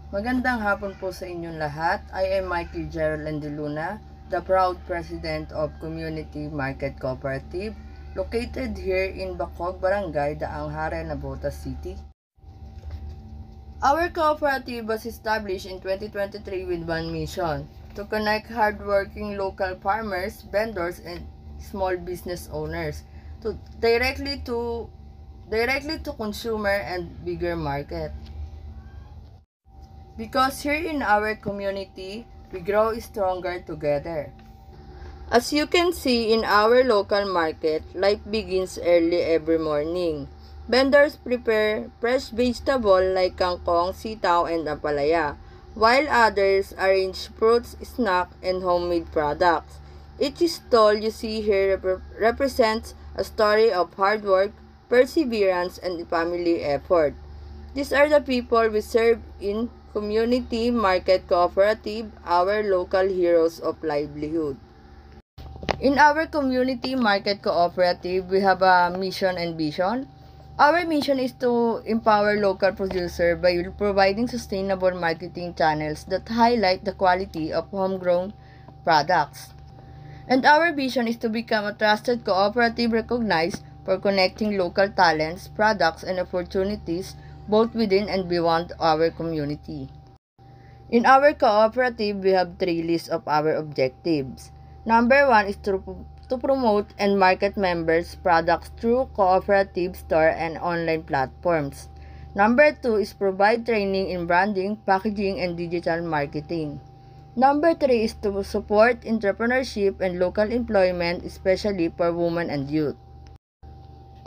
Magandang hapon po sa inyong lahat. I am Mikey Gerald de Luna, the proud president of Community Market Cooperative located here in Bacog, Barangay Daang Hare, Navotas City. Our cooperative was established in 2023 with one mission: to connect hardworking local farmers, vendors, and small business owners directly to consumer and bigger market. Because here in our community, we grow stronger together. As you can see in our local market, life begins early every morning. Vendors prepare fresh vegetable like kangkong, sitaw, and ampalaya, while others arrange fruits, snacks, and homemade products. Each stall you see here represents a story of hard work, perseverance, and family effort. These are the people we serve in Community Market Cooperative, our local heroes of livelihood. In our Community Market Cooperative, we have a mission and vision. Our mission is to empower local producers by providing sustainable marketing channels that highlight the quality of homegrown products. And our vision is to become a trusted cooperative recognized for connecting local talents, products, and opportunities both within and beyond our community. In our cooperative, we have three lists of our objectives. Number 1 is to promote and market members' products through cooperative store and online platforms. Number 2 is provide training in branding, packaging, and digital marketing. Number 3 is to support entrepreneurship and local employment, especially for women and youth.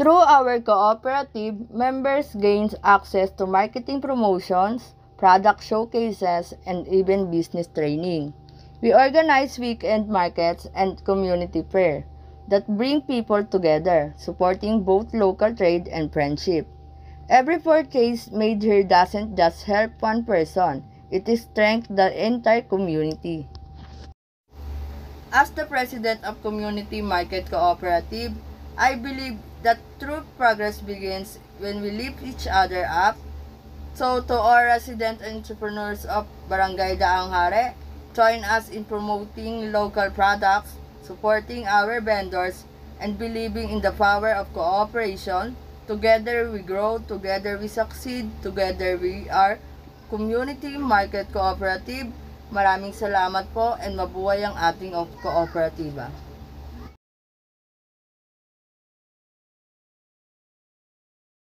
Through our cooperative, members gain access to marketing promotions, product showcases, and even business training. We organize weekend markets and community fair that bring people together, supporting both local trade and friendship. Every purchase made here doesn't just help one person, it strengthens the entire community. As the president of Community Market Cooperative, I believe that true progress begins when we lift each other up. So to all resident entrepreneurs of Barangay Daang Hare, join us in promoting local products, supporting our vendors, and believing in the power of cooperation. Together we grow, together we succeed, together we are Community Market Cooperative. Maraming salamat po and mabuhay ang ating kooperatiba.